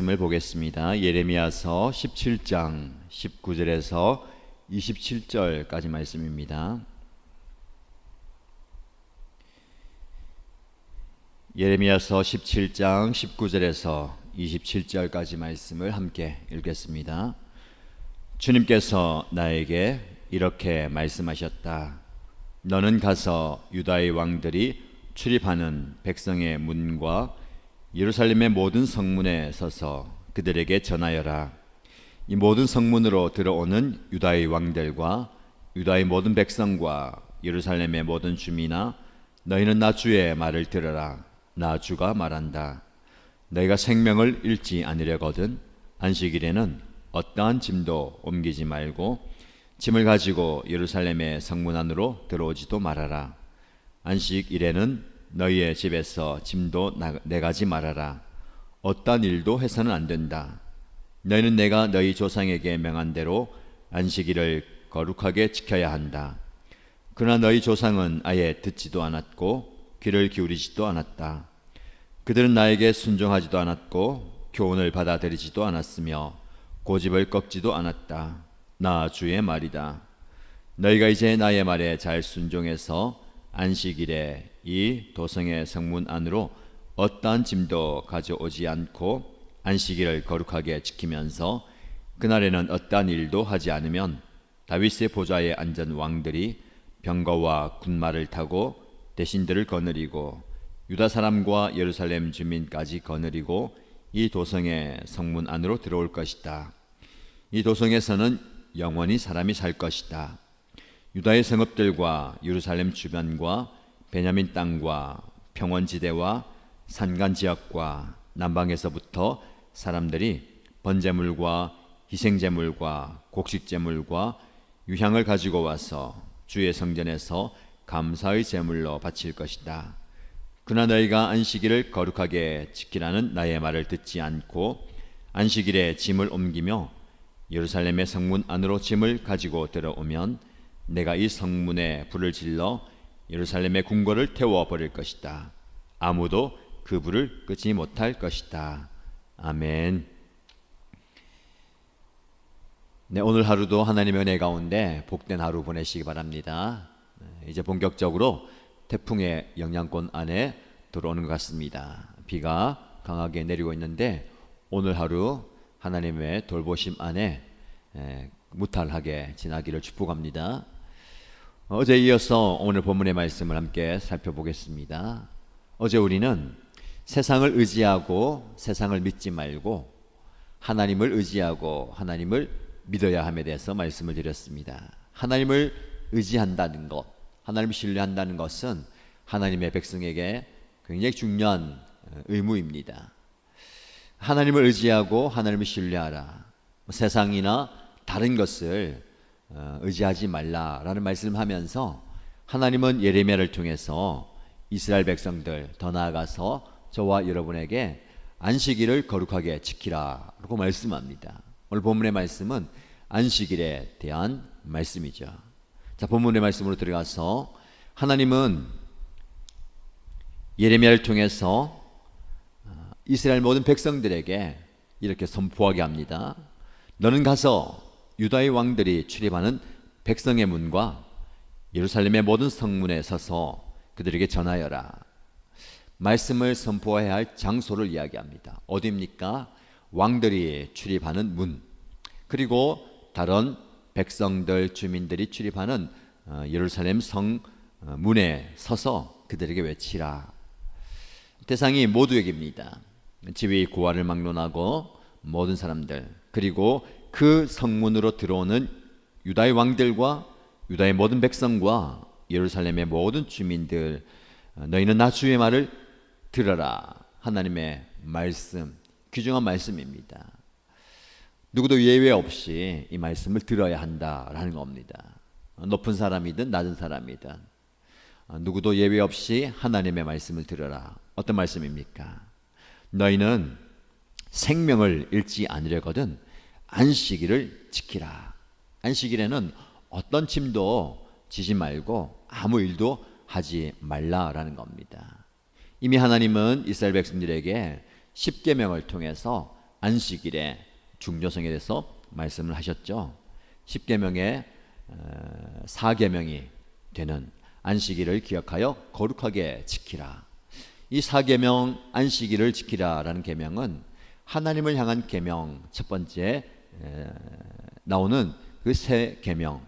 말씀을 보겠습니다. 예레미야서 17장 19절에서 27절까지 말씀입니다. 예레미야서 17장 19절에서 27절까지 말씀을 함께 읽겠습니다. 주님께서 나에게 이렇게 말씀하셨다. 너는 가서 유다의 왕들이 출입하는 백성의 문과 예루살렘의 모든 성문에 서서 그들에게 전하여라. 이 모든 성문으로 들어오는 유다의 왕들과 유다의 모든 백성과 예루살렘의 모든 주민아, 너희는 나 주의 말을 들으라. 나 주가 말한다. 너희가 생명을 잃지 않으려거든 안식일에는 어떠한 짐도 옮기지 말고 짐을 가지고 예루살렘의 성문 안으로 들어오지도 말아라. 안식일에는 너희의 집에서 짐도 내가지 말아라. 어떠한 일도 해서는 안 된다. 너희는 내가 너희 조상에게 명한 대로 안식일을 거룩하게 지켜야 한다. 그러나 너희 조상은 아예 듣지도 않았고 귀를 기울이지도 않았다. 그들은 나에게 순종하지도 않았고 교훈을 받아들이지도 않았으며 고집을 꺾지도 않았다. 나 주의 말이다. 너희가 이제 나의 말에 잘 순종해서 안식일에 이 도성의 성문 안으로 어떠한 짐도 가져오지 않고 안식일을 거룩하게 지키면서 그날에는 어떠한 일도 하지 않으면 다윗의 보좌에 앉은 왕들이 병거와 군마를 타고 대신들을 거느리고 유다 사람과 예루살렘 주민까지 거느리고 이 도성의 성문 안으로 들어올 것이다. 이 도성에서는 영원히 사람이 살 것이다. 유다의 성읍들과 예루살렘 주변과 베냐민 땅과 평원지대와 산간지역과 남방에서부터 사람들이 번제물과 희생제물과 곡식제물과 유향을 가지고 와서 주의 성전에서 감사의 제물로 바칠 것이다. 그러나 너희가 안식일을 거룩하게 지키라는 나의 말을 듣지 않고 안식일에 짐을 옮기며 예루살렘의 성문 안으로 짐을 가지고 들어오면 내가 이 성문에 불을 질러 예루살렘의 궁궐을 태워버릴 것이다. 아무도 그 불을 끄지 못할 것이다. 아멘. 네, 오늘 하루도 하나님의 은혜 가운데 복된 하루 보내시기 바랍니다. 이제 본격적으로 태풍의 영향권 안에 들어오는 것 같습니다. 비가 강하게 내리고 있는데 오늘 하루 하나님의 돌보심 안에 무탈하게 지나기를 축복합니다. 어제 이어서 오늘 본문의 말씀을 함께 살펴보겠습니다. 어제 우리는 세상을 의지하고 세상을 믿지 말고 하나님을 의지하고 하나님을 믿어야 함에 대해서 말씀을 드렸습니다. 하나님을 의지한다는 것, 하나님을 신뢰한다는 것은 하나님의 백성에게 굉장히 중요한 의무입니다. 하나님을 의지하고 하나님을 신뢰하라. 세상이나 다른 것을 의지하지 말라라는 말씀을 하면서 하나님은 예레미야를 통해서 이스라엘 백성들, 더 나아가서 저와 여러분에게 안식일을 거룩하게 지키라라고 말씀합니다. 오늘 본문의 말씀은 안식일에 대한 말씀이죠. 자, 본문의 말씀으로 들어가서 하나님은 예레미야를 통해서 이스라엘 모든 백성들에게 이렇게 선포하게 합니다. 너는 가서 유다의 왕들이 출입하는 백성의 문과 예루살렘의 모든 성문에 서서 그들에게 전하여라. 말씀을 선포해야 할 장소를 이야기합니다. 어디입니까? 왕들이 출입하는 문, 그리고 다른 백성들, 주민들이 출입하는 예루살렘 성문에 서서 그들에게 외치라. 대상이 모두에게입니다. 지위 고하를 막론하고 모든 사람들, 그리고 그 성문으로 들어오는 유다의 왕들과 유다의 모든 백성과 예루살렘의 모든 주민들, 너희는 나 주의 말을 들어라. 하나님의 말씀, 귀중한 말씀입니다. 누구도 예외 없이 이 말씀을 들어야 한다라는 겁니다. 높은 사람이든 낮은 사람이든 누구도 예외 없이 하나님의 말씀을 들어라. 어떤 말씀입니까? 너희는 생명을 잃지 않으려거든 안식일을 지키라. 안식일에는 어떤 짐도 지지 말고 아무 일도 하지 말라라는 겁니다. 이미 하나님은 이스라엘 백성들에게 십계명을 통해서 안식일의 중요성에 대해서 말씀을 하셨죠. 10계명의 4계명이 되는 안식일을 기억하여 거룩하게 지키라. 이 4계명 안식일을 지키라라는 계명은 하나님을 향한 계명 첫 번째 나오는 그 세 계명,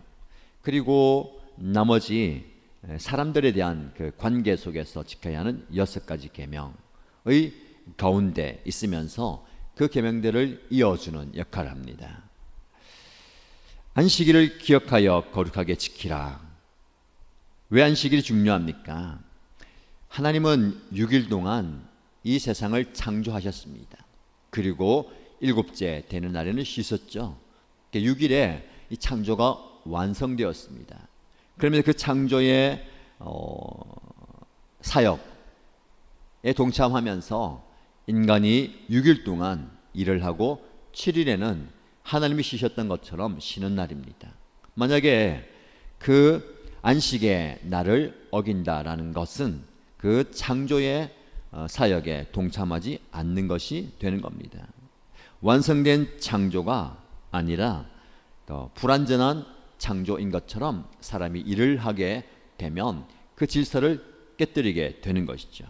그리고 나머지 사람들에 대한 그 관계 속에서 지켜야 하는 6가지 계명의 가운데 있으면서 그 계명들을 이어주는 역할을 합니다. 안식일을 기억하여 거룩하게 지키라. 왜 안식일이 중요합니까? 하나님은 6일 동안 이 세상을 창조하셨습니다. 그리고 7째 되는 날에는 쉬셨죠. 6일에 이 창조가 완성되었습니다. 그러면서 그 창조의 사역에 동참하면서 인간이 6일 동안 일을 하고 7일에는 하나님이 쉬셨던 것처럼 쉬는 날입니다. 만약에 그 안식의 날을 어긴다라는 것은 그 창조의 사역에 동참하지 않는 것이 되는 겁니다. 완성된 창조가 아니라 불완전한 창조인 것처럼 사람이 일을 하게 되면 그 질서를 깨뜨리게 되는 것이죠.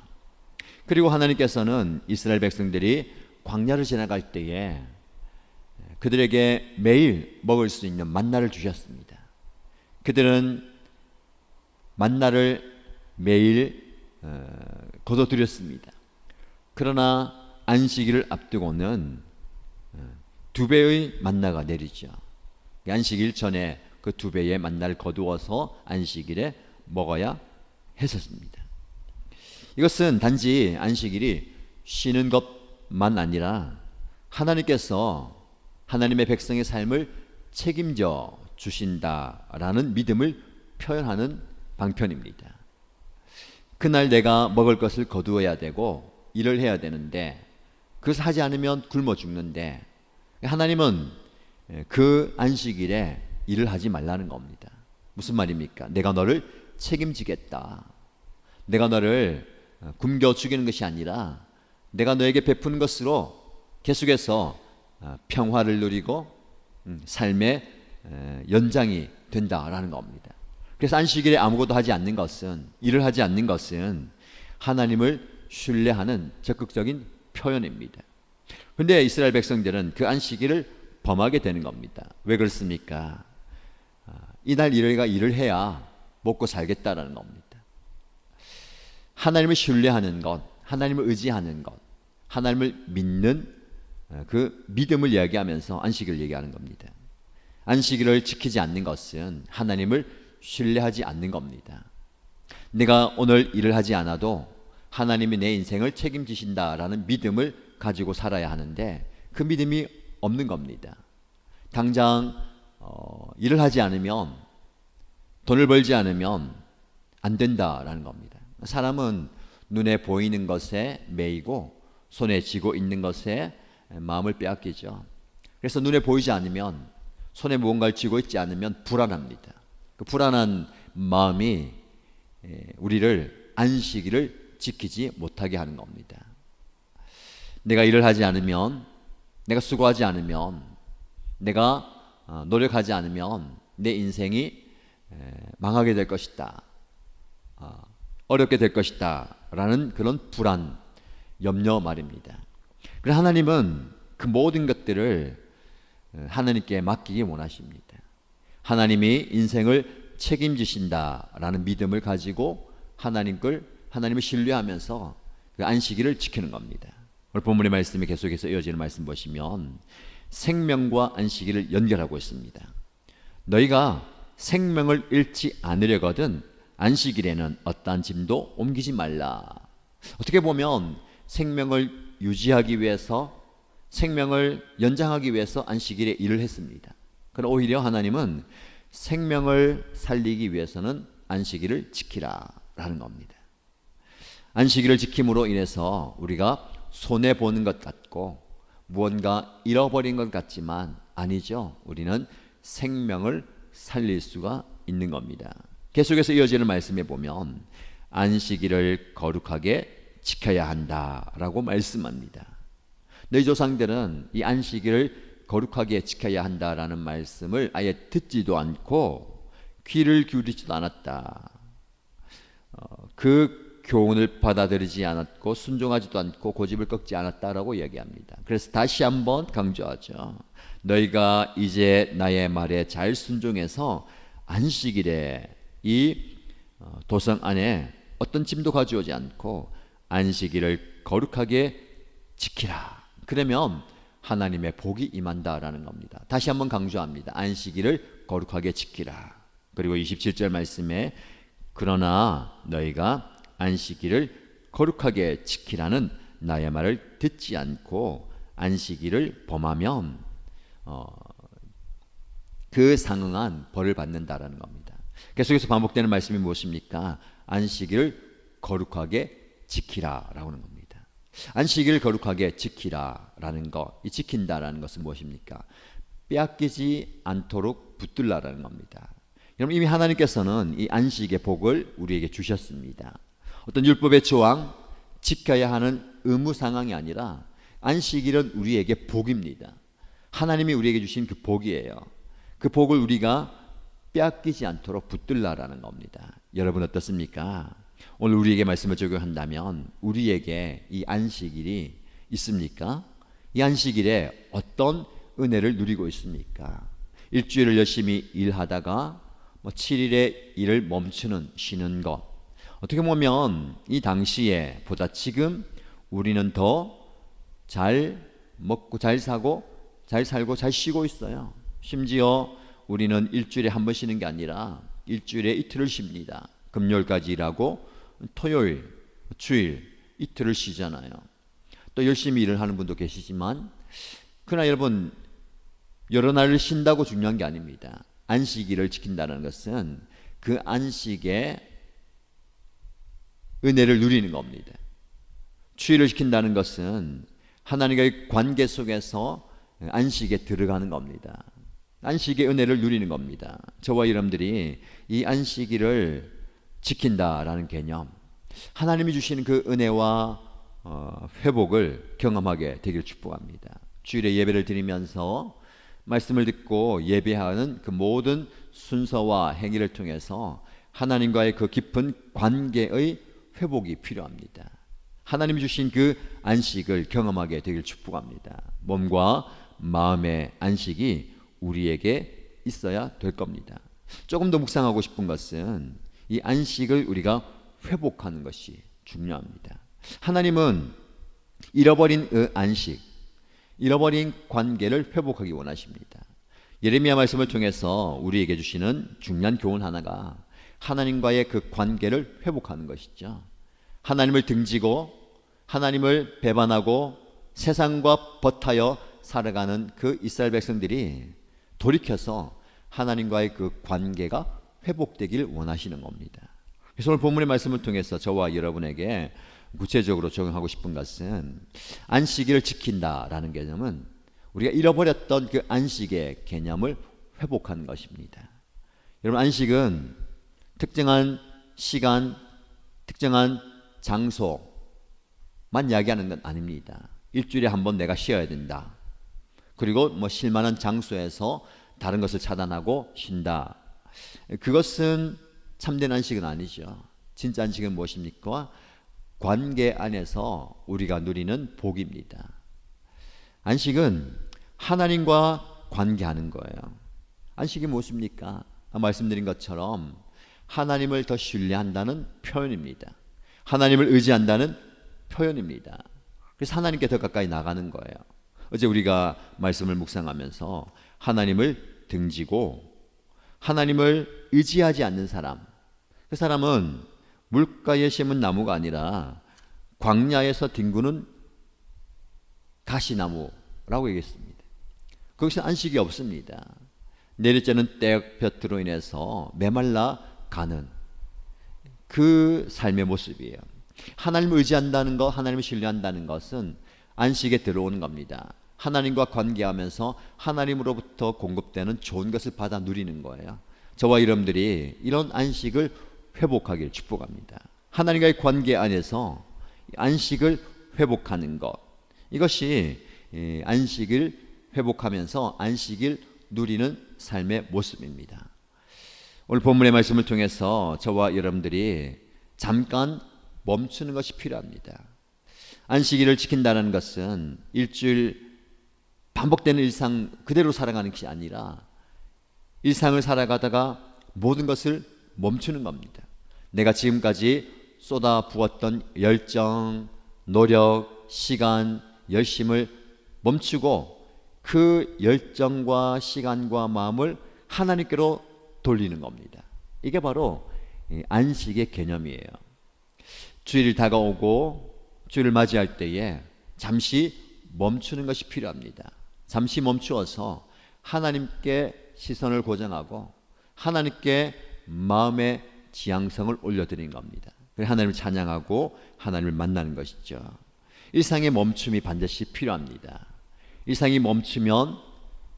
그리고 하나님께서는 이스라엘 백성들이 광야를 지나갈 때에 그들에게 매일 먹을 수 있는 만나를 주셨습니다. 그들은 만나를 매일 거둬들였습니다. 그러나 안식일을 앞두고는 2배의 만나가 내리죠. 안식일 전에 그 2배의 만나를 거두어서 안식일에 먹어야 했었습니다. 이것은 단지 안식일이 쉬는 것만 아니라 하나님께서 하나님의 백성의 삶을 책임져 주신다라는 믿음을 표현하는 방편입니다. 그날 내가 먹을 것을 거두어야 되고 일을 해야 되는데 그것을 하지 않으면 굶어 죽는데 하나님은 그 안식일에 일을 하지 말라는 겁니다. 무슨 말입니까? 내가 너를 책임지겠다. 내가 너를 굶겨 죽이는 것이 아니라 내가 너에게 베푸는 것으로 계속해서 평화를 누리고 삶의 연장이 된다라는 겁니다. 그래서 안식일에 아무것도 하지 않는 것은, 일을 하지 않는 것은 하나님을 신뢰하는 적극적인 표현입니다. 그런데 이스라엘 백성들은 그 안식일을 범하게 되는 겁니다. 왜 그렇습니까? 이날 우리가 일을 해야 먹고 살겠다라는 겁니다. 하나님을 신뢰하는 것, 하나님을 의지하는 것, 하나님을 믿는 그 믿음을 이야기하면서 안식일을 얘기하는 겁니다. 안식일을 지키지 않는 것은 하나님을 신뢰하지 않는 겁니다. 내가 오늘 일을 하지 않아도 하나님이 내 인생을 책임지신다라는 믿음을 가지고 살아야 하는데 그 믿음이 없는 겁니다. 당장 일을 하지 않으면, 돈을 벌지 않으면 안 된다라는 겁니다. 사람은 눈에 보이는 것에 매이고 손에 쥐고 있는 것에 마음을 빼앗기죠. 그래서 눈에 보이지 않으면, 손에 무언가를 쥐고 있지 않으면 불안합니다. 그 불안한 마음이 우리를 안식일을 지키지 못하게 하는 겁니다. 내가 일을 하지 않으면, 내가 수고하지 않으면, 내가 노력하지 않으면 내 인생이 망하게 될 것이다, 어렵게 될 것이다 라는 그런 불안, 염려 말입니다. 그래서 하나님은 그 모든 것들을 하나님께 맡기기 원하십니다. 하나님이 인생을 책임지신다라는 믿음을 가지고 하나님을 신뢰하면서 그 안식일을 지키는 겁니다. 오늘 본문의 말씀이 계속해서 이어지는 말씀 보시면 생명과 안식일을 연결하고 있습니다. 너희가 생명을 잃지 않으려거든 안식일에는 어떠한 짐도 옮기지 말라. 어떻게 보면 생명을 유지하기 위해서, 생명을 연장하기 위해서 안식일에 일을 했습니다. 그러나 오히려 하나님은 생명을 살리기 위해서는 안식일을 지키라 라는 겁니다. 안식일을 지킴으로 인해서 우리가 손해보는 것 같고 무언가 잃어버린 것 같지만 아니죠. 우리는 생명을 살릴 수가 있는 겁니다. 계속해서 이어지는 말씀에 보면 안식일을 거룩하게 지켜야 한다라고 말씀합니다. 너희 조상들은 이 안식일을 거룩하게 지켜야 한다라는 말씀을 아예 듣지도 않고 귀를 기울이지도 않았다. 그 교훈을 받아들이지 않았고 순종하지도 않고 고집을 꺾지 않았다라고 이야기합니다. 그래서 다시 한번 강조하죠. 너희가 이제 나의 말에 잘 순종해서 안식일에 이 도성 안에 어떤 짐도 가져오지 않고 안식일을 거룩하게 지키라. 그러면 하나님의 복이 임한다라는 겁니다. 다시 한번 강조합니다. 안식일을 거룩하게 지키라. 그리고 27절 말씀에 그러나 너희가 안식일을 거룩하게 지키라는 나의 말을 듣지 않고 안식일을 범하면 그 상응한 벌을 받는다라는 겁니다. 계속해서 반복되는 말씀이 무엇입니까? 안식일을 거룩하게 지키라라고 하는 겁니다. 안식일을 거룩하게 지키라라는 것, 이 지킨다라는 것은 무엇입니까? 빼앗기지 않도록 붙들라라는 겁니다. 여러분, 이미 하나님께서는 이 안식의 복을 우리에게 주셨습니다. 어떤 율법의 조항, 지켜야 하는 의무 상황이 아니라 안식일은 우리에게 복입니다. 하나님이 우리에게 주신 그 복이에요. 그 복을 우리가 빼앗기지 않도록 붙들라라는 겁니다. 여러분 어떻습니까? 오늘 우리에게 말씀을 적용한다면 우리에게 이 안식일이 있습니까? 이 안식일에 어떤 은혜를 누리고 있습니까? 일주일을 열심히 일하다가 7일의 일을 멈추는, 쉬는 것, 어떻게 보면 이 당시에 보다 지금 우리는 더 잘 먹고 잘 사고 잘 살고 잘 쉬고 있어요. 심지어 우리는 일주일에 한 번 쉬는 게 아니라 일주일에 이틀을 쉽니다. 금요일까지 일하고 토요일, 주일 이틀을 쉬잖아요. 또 열심히 일을 하는 분도 계시지만 그러나 여러분, 여러 날을 쉰다고 중요한 게 아닙니다. 안식일을 지킨다는 것은 그 안식의 은혜를 누리는 겁니다. 주일을 지킨다는 것은 하나님과의 관계 속에서 안식에 들어가는 겁니다. 안식의 은혜를 누리는 겁니다. 저와 여러분들이 이 안식일을 지킨다라는 개념, 하나님이 주시는 그 은혜와 회복을 경험하게 되길 축복합니다. 주일에 예배를 드리면서 말씀을 듣고 예배하는 그 모든 순서와 행위를 통해서 하나님과의 그 깊은 관계의 회복이 필요합니다. 하나님이 주신 그 안식을 경험하게 되길 축복합니다. 몸과 마음의 안식이 우리에게 있어야 될 겁니다. 조금 더 묵상하고 싶은 것은 이 안식을 우리가 회복하는 것이 중요합니다. 하나님은 잃어버린 안식, 잃어버린 관계를 회복하기 원하십니다. 예레미야 말씀을 통해서 우리에게 주시는 중요한 교훈 하나가 하나님과의 그 관계를 회복하는 것이죠. 하나님을 등지고 하나님을 배반하고 세상과 버타여 살아가는 그 이스라엘 백성들이 돌이켜서 하나님과의 그 관계가 회복되길 원하시는 겁니다. 그래서 오늘 본문의 말씀을 통해서 저와 여러분에게 구체적으로 적용하고 싶은 것은 안식일을 지킨다라는 개념은 우리가 잃어버렸던 그 안식의 개념을 회복하는 것입니다. 여러분, 안식은 특정한 시간, 특정한 장소만 이야기하는 건 아닙니다. 일주일에 한 번 내가 쉬어야 된다. 그리고 쉴만한 장소에서 다른 것을 차단하고 쉰다. 그것은 참된 안식은 아니죠. 진짜 안식은 무엇입니까? 관계 안에서 우리가 누리는 복입니다. 안식은 하나님과 관계하는 거예요. 안식이 무엇입니까? 말씀드린 것처럼 하나님을 더 신뢰한다는 표현입니다. 하나님을 의지한다는 표현입니다. 그래서 하나님께 더 가까이 나가는 거예요. 어제 우리가 말씀을 묵상하면서 하나님을 등지고 하나님을 의지하지 않는 사람, 그 사람은 물가에 심은 나무가 아니라 광야에서 뒹구는 가시나무라고 얘기했습니다. 거기서 안식이 없습니다. 내리쬐는 떼볕으로 인해서 메말라 가는 그 삶의 모습이에요. 하나님을 의지한다는 것, 하나님을 신뢰한다는 것은 안식에 들어오는 겁니다. 하나님과 관계하면서 하나님으로부터 공급되는 좋은 것을 받아 누리는 거예요. 저와 여러분들이 이런 안식을 회복하기를 축복합니다. 하나님과의 관계 안에서 안식을 회복하는 것, 이것이 안식을 회복하면서 안식일 누리는 삶의 모습입니다. 오늘 본문의 말씀을 통해서 저와 여러분들이 잠깐 멈추는 것이 필요합니다. 안식일을 지킨다는 것은 일주일 반복되는 일상 그대로 살아가는 것이 아니라 일상을 살아가다가 모든 것을 멈추는 겁니다. 내가 지금까지 쏟아부었던 열정, 노력, 시간, 열심을 멈추고 그 열정과 시간과 마음을 하나님께로 돌리는 겁니다. 이게 바로 안식의 개념이에요. 주일이 다가오고 주일을 맞이할 때에 잠시 멈추는 것이 필요합니다. 잠시 멈추어서 하나님께 시선을 고정하고 하나님께 마음의 지향성을 올려드리는 겁니다. 하나님을 찬양하고 하나님을 만나는 것이죠. 일상의 멈춤이 반드시 필요합니다. 일상이 멈추면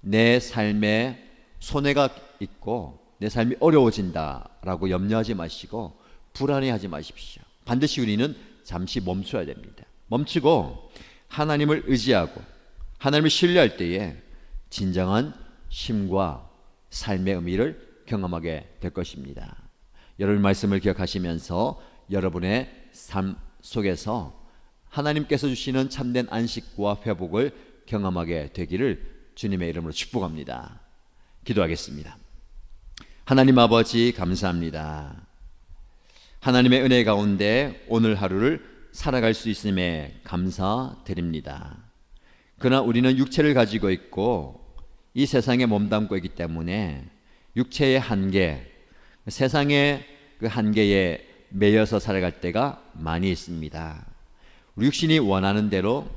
내 삶에 손해가 있고 내 삶이 어려워진다라고 염려하지 마시고 불안해하지 마십시오. 반드시 우리는 잠시 멈춰야 됩니다. 멈추고 하나님을 의지하고 하나님을 신뢰할 때에 진정한 쉼과 삶의 의미를 경험하게 될 것입니다. 여러분 말씀을 기억하시면서 여러분의 삶 속에서 하나님께서 주시는 참된 안식과 회복을 경험하게 되기를 주님의 이름으로 축복합니다. 기도하겠습니다. 하나님 아버지 감사합니다. 하나님의 은혜 가운데 오늘 하루를 살아갈 수 있음에 감사드립니다. 그러나 우리는 육체를 가지고 있고 이 세상에 몸담고 있기 때문에 육체의 한계, 세상의 그 한계에 매여서 살아갈 때가 많이 있습니다. 우리 육신이 원하는 대로,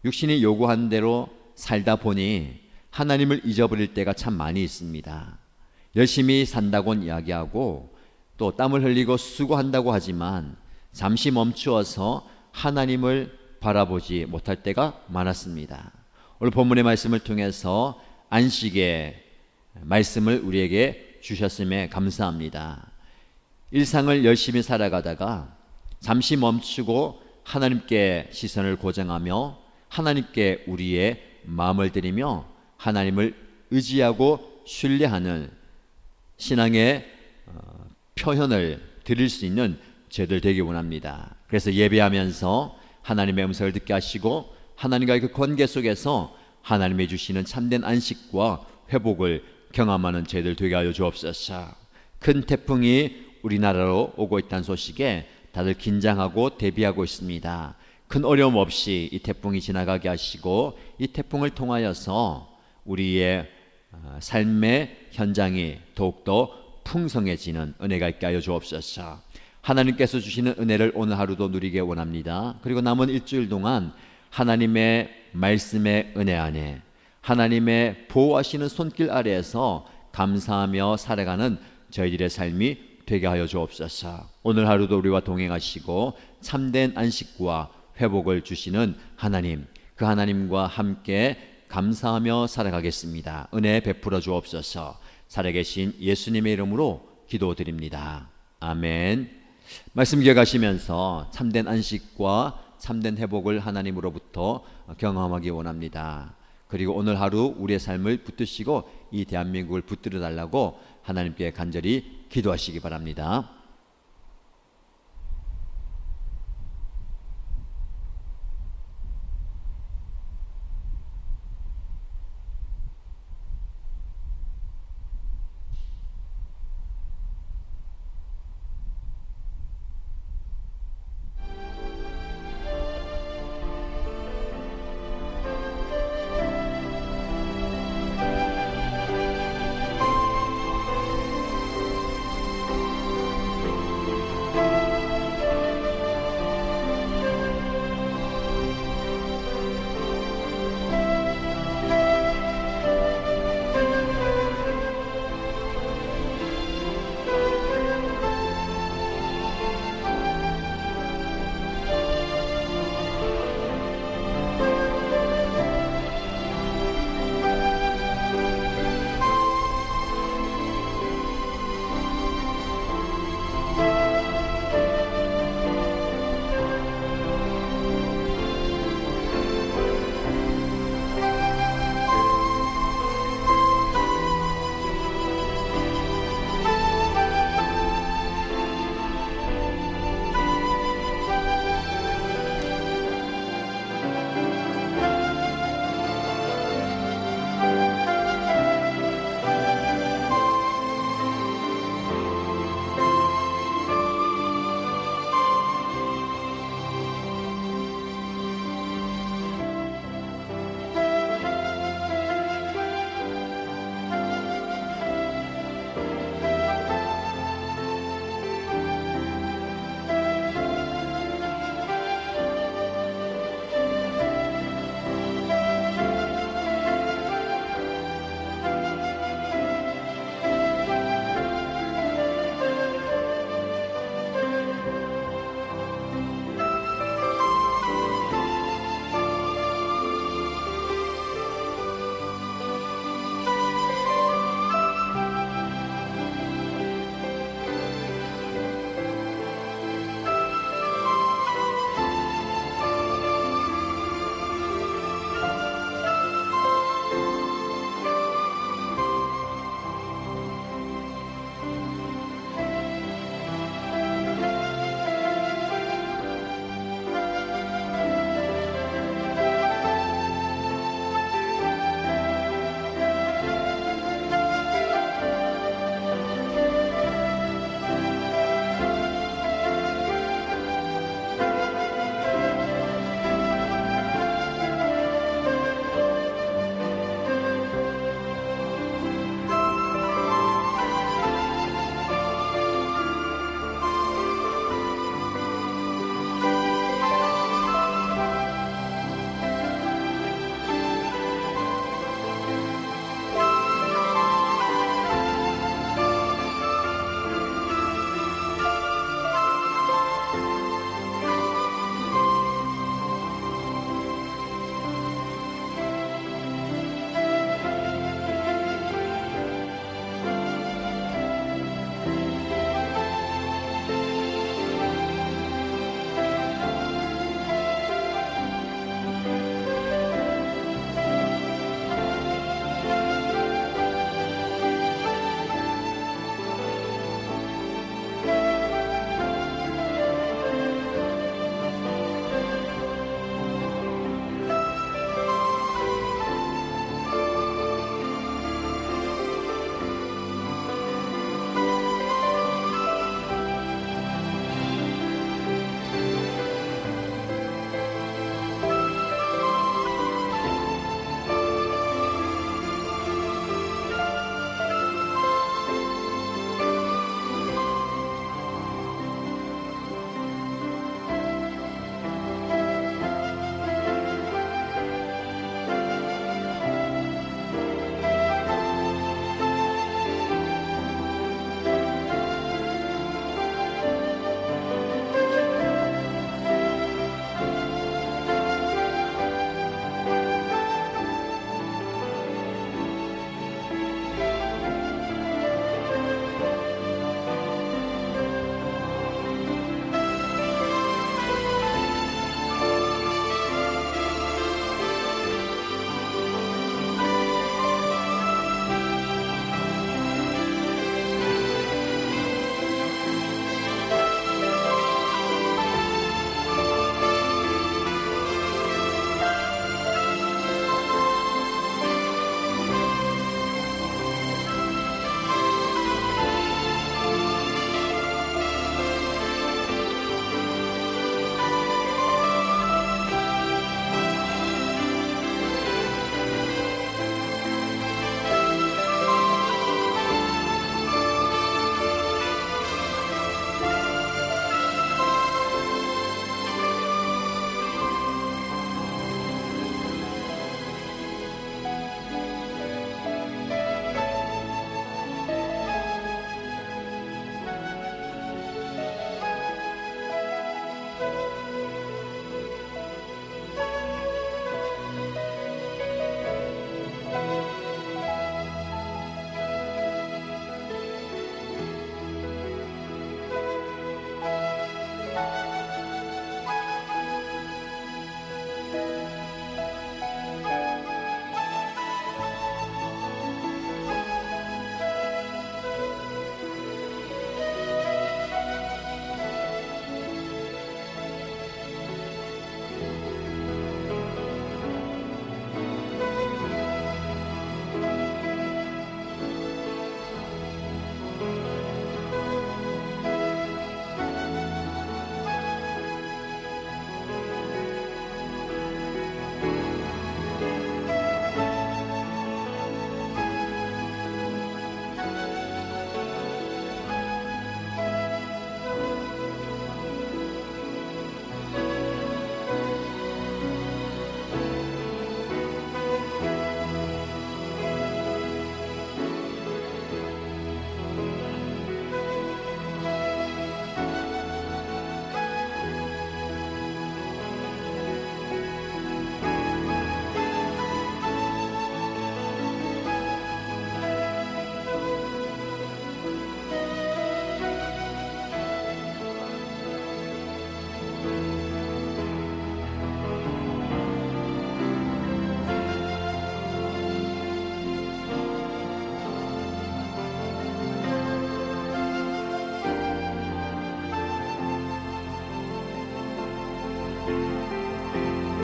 육신이 요구하는 대로 살다 보니 하나님을 잊어버릴 때가 참 많이 있습니다. 열심히 산다고는 이야기하고 또 땀을 흘리고 수고한다고 하지만 잠시 멈추어서 하나님을 바라보지 못할 때가 많았습니다. 오늘 본문의 말씀을 통해서 안식의 말씀을 우리에게 주셨음에 감사합니다. 일상을 열심히 살아가다가 잠시 멈추고 하나님께 시선을 고정하며 하나님께 우리의 마음을 드리며 하나님을 의지하고 신뢰하는 신앙의 표현을 드릴 수 있는 저희들 되기 원합니다. 그래서 예배하면서 하나님의 음성을 듣게 하시고 하나님과의 그 관계 속에서 하나님이 주시는 참된 안식과 회복을 경험하는 저희들 되게 하여 주옵소서. 큰 태풍이 우리나라로 오고 있다는 소식에 다들 긴장하고 대비하고 있습니다. 큰 어려움 없이 이 태풍이 지나가게 하시고 이 태풍을 통하여서 우리의 삶의 현장이 더욱더 풍성해지는 은혜가 있게 하여 주옵소서. 하나님께서 주시는 은혜를 오늘 하루도 누리게 원합니다. 그리고 남은 일주일 동안 하나님의 말씀의 은혜 안에 하나님의 보호하시는 손길 아래에서 감사하며 살아가는 저희들의 삶이 되게 하여 주옵소서. 오늘 하루도 우리와 동행하시고 참된 안식과 회복을 주시는 하나님, 그 하나님과 함께 감사하며 살아가겠습니다. 은혜 베풀어 주옵소서. 살아계신 예수님의 이름으로 기도드립니다. 아멘. 말씀 기억하시면서 참된 안식과 참된 회복을 하나님으로부터 경험하기 원합니다. 그리고 오늘 하루 우리의 삶을 붙드시고 이 대한민국을 붙들어 달라고 하나님께 간절히 기도하시기 바랍니다.